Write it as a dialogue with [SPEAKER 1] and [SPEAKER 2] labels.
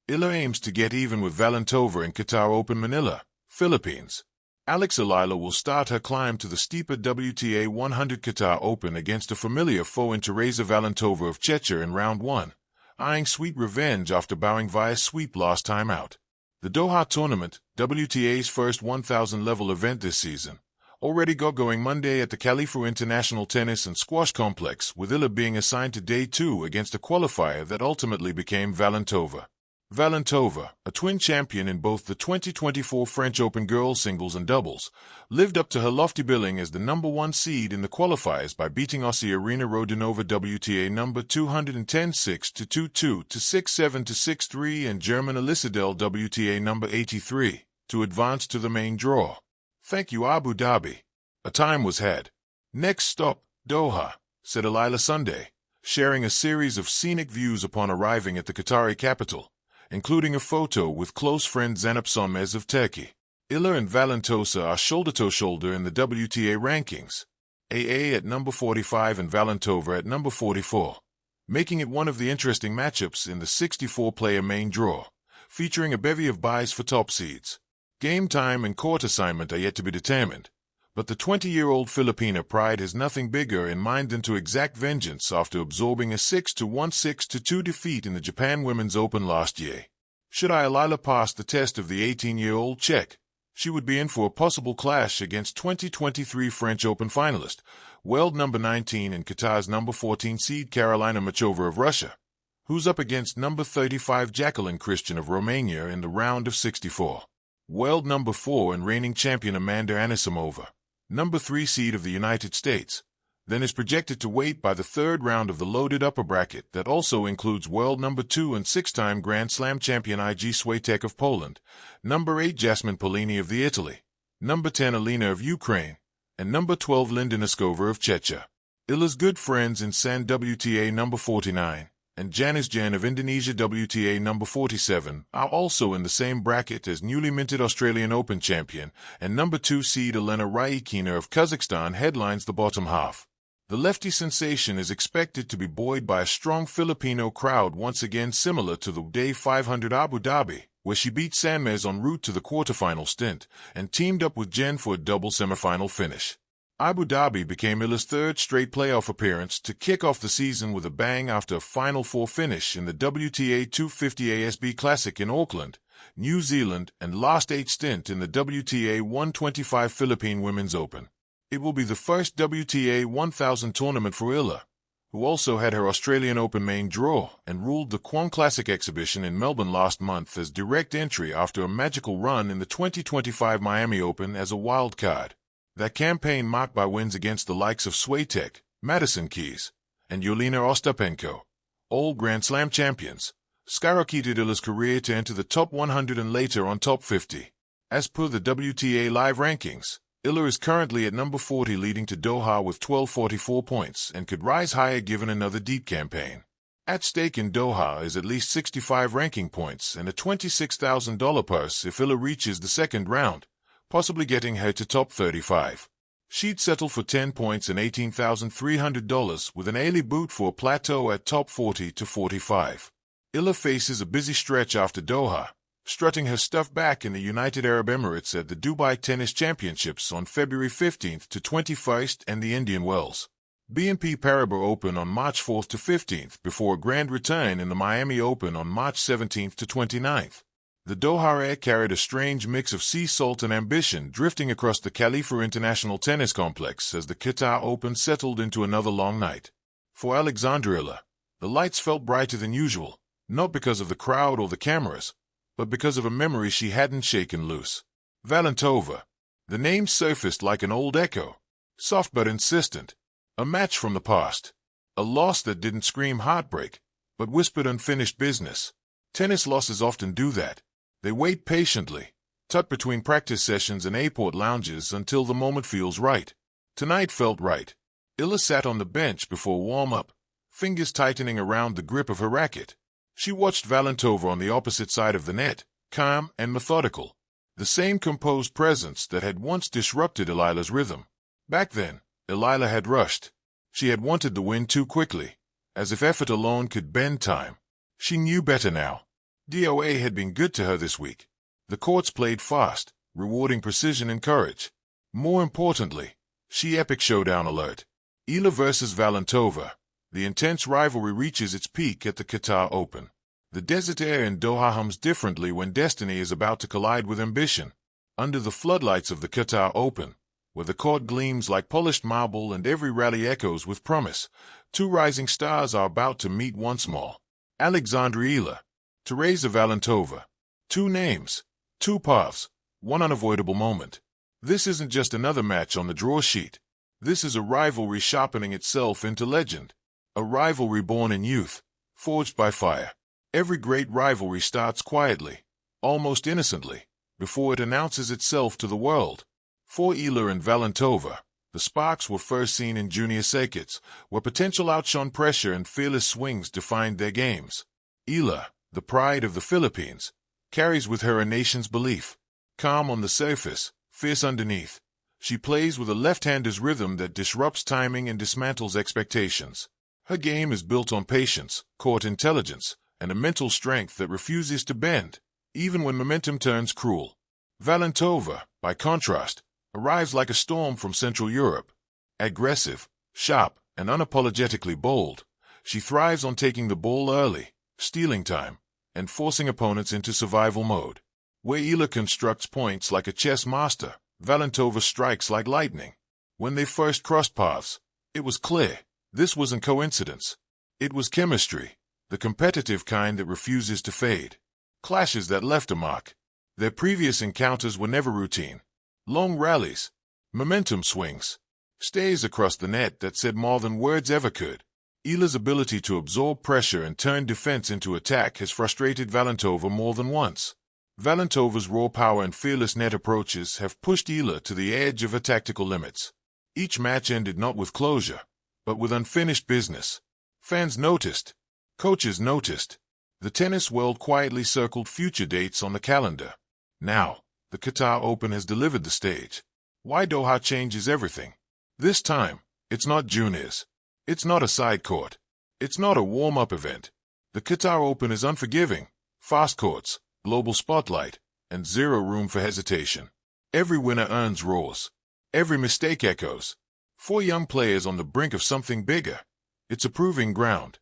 [SPEAKER 1] Eala aims to get even with Valentova in Qatar Open Manila, Philippines. Eala will start her climb to the steeper WTA 100 Qatar Open against a familiar foe in Teresa Valentova of Czechia in round 1, eyeing sweet revenge after bowing via sweep last time out. The Doha tournament, WTA's first 1,000-level event this season, already got going Monday at the Khalifa International Tennis and Squash Complex, with Eala being assigned to Day 2 against a qualifier that ultimately became Valentova. Valentova, a twin champion in both the 2024 French Open girls singles and doubles, lived up to her lofty billing as the number 1 seed in the qualifiers by beating Aussie Arina Rodionova WTA number 210 6-2-2 to 6-7 to 6-3 and German Elissadel WTA number 83 to advance to the main draw. Thank you, Abu Dhabi. A time was had. Next stop, Doha, said Eala Sunday, sharing a series of scenic views upon arriving at the Qatari capital, including a photo with close friend Zeynep Sönmez of Turkey. Eala and Valentova are shoulder-to-shoulder in the WTA rankings, AA at number 45 and Valentova at number 44, making it one of the interesting matchups in the 64-player main draw, featuring a bevy of buys for top seeds. Game time and court assignment are yet to be determined, but the 20-year-old Filipina pride has nothing bigger in mind than to exact vengeance after absorbing a 6-1, 6-2 defeat in the Japan Women's Open last year. Should Eala pass the test of the 18-year-old Czech, she would be in for a possible clash against 2023 French Open finalist, world number 19 and Qatar's number 14 seed Karolina Muchova of Russia, who's up against number 35 Jacqueline Christian of Romania in the round of 64. World number 4 and reigning champion Amanda Anisimova, number 3 seed of the United States, then is projected to wait by the third round of the loaded upper bracket that also includes world number 2 and 6-time Grand Slam champion Iga Swiatek of Poland, number 8 Jasmine Paolini of the Italy, number 10 Alina of Ukraine, and number 12 Linda Noskova of Czechia. Eala's good friends in San WTA number 49 and Janice Jan of Indonesia WTA number 47 are also in the same bracket as newly minted Australian Open champion and number 2 seed Elena Rybakina of Kazakhstan headlines the bottom half. The lefty sensation is expected to be buoyed by a strong Filipino crowd once again, similar to the Day 500 Abu Dhabi, where she beat Sönmez en route to the quarterfinal stint and teamed up with Jen for a double semifinal finish. Abu Dhabi became Eala's third straight playoff appearance to kick off the season with a bang after a Final Four finish in the WTA 250 ASB Classic in Auckland, New Zealand, and last 8 stint in the WTA 125 Philippine Women's Open. It will be the first WTA 1000 tournament for Eala, who also had her Australian Open main draw and ruled the Quon Classic exhibition in Melbourne last month as direct entry after a magical run in the 2025 Miami Open as a wild card. That campaign marked by wins against the likes of Swiatek, Madison Keys, and Yelena Ostapenko, all Grand Slam champions, skyrocketed Eala's career to enter the top 100 and later on top 50. As per the WTA live rankings, Eala is currently at number 40 leading to Doha with 1244 points and could rise higher given another deep campaign. At stake in Doha is at least 65 ranking points and a $26,000 purse if Eala reaches the second round, possibly getting her to top 35. She'd settle for 10 points and $18,300 with an early boot for a plateau at top 40 to 45. Eala faces a busy stretch after Doha, strutting her stuff back in the United Arab Emirates at the Dubai Tennis Championships on February 15th to 21st and the Indian Wells BNP Paribas Open on March 4th to 15th before a grand return in the Miami Open on March 17th to 29th. The Doha air carried a strange mix of sea salt and ambition drifting across the Khalifa International Tennis Complex as the Qatar Open settled into another long night. For Alexandra Eala, the lights felt brighter than usual, not because of the crowd or the cameras, but because of a memory she hadn't shaken loose. Valentova. The name surfaced like an old echo, soft but insistent, a match from the past, a loss that didn't scream heartbreak, but whispered unfinished business. Tennis losses often do that. They wait patiently, tucked between practice sessions and airport lounges until the moment feels right. Tonight felt right. Eala sat on the bench before warm-up, fingers tightening around the grip of her racket. She watched Valentova on the opposite side of the net, calm and methodical, the same composed presence that had once disrupted Eala's rhythm. Back then, Eala had rushed. She had wanted the win too quickly, as if effort alone could bend time. She knew better now. DOA had been good to her this week. The courts played fast, rewarding precision and courage. More importantly, she epic showdown alert. Eala versus Valentova. The intense rivalry reaches its peak at the Qatar Open. The desert air in Doha hums differently when destiny is about to collide with ambition. Under the floodlights of the Qatar Open, where the court gleams like polished marble and every rally echoes with promise, two rising stars are about to meet once more. Eala, Teresa Valentova. Two names, two paths, one unavoidable moment. This isn't just another match on the draw sheet. This is a rivalry sharpening itself into legend. A rivalry born in youth, forged by fire. Every great rivalry starts quietly, almost innocently, before it announces itself to the world. For Eala and Valentova, the sparks were first seen in junior circuits, where potential outshone pressure and fearless swings defined their games. Eala, the pride of the Philippines, carries with her a nation's belief. Calm on the surface, fierce underneath, she plays with a left-hander's rhythm that disrupts timing and dismantles expectations. Her game is built on patience, court intelligence, and a mental strength that refuses to bend, even when momentum turns cruel. Valentova, by contrast, arrives like a storm from Central Europe. Aggressive, sharp, and unapologetically bold, she thrives on taking the ball early, stealing time, and forcing opponents into survival mode. Where Eala constructs points like a chess master, Valentova strikes like lightning. When they first crossed paths, it was clear. This wasn't coincidence. It was chemistry, the competitive kind that refuses to fade. Clashes that left a mark. Their previous encounters were never routine. Long rallies, momentum swings, stays across the net that said more than words ever could. Eala's ability to absorb pressure and turn defense into attack has frustrated Valentova more than once. Valentova's raw power and fearless net approaches have pushed Eala to the edge of her tactical limits. Each match ended not with closure, but with unfinished business. Fans noticed. Coaches noticed. The tennis world quietly circled future dates on the calendar. Now, the Qatar Open has delivered the stage. Why Doha changes everything. This time, it's not juniors. It's not a side court. It's not a warm-up event. The Qatar Open is unforgiving. Fast courts, global spotlight, and zero room for hesitation. Every winner earns roars. Every mistake echoes. 4 young players on the brink of something bigger. It's a proving ground.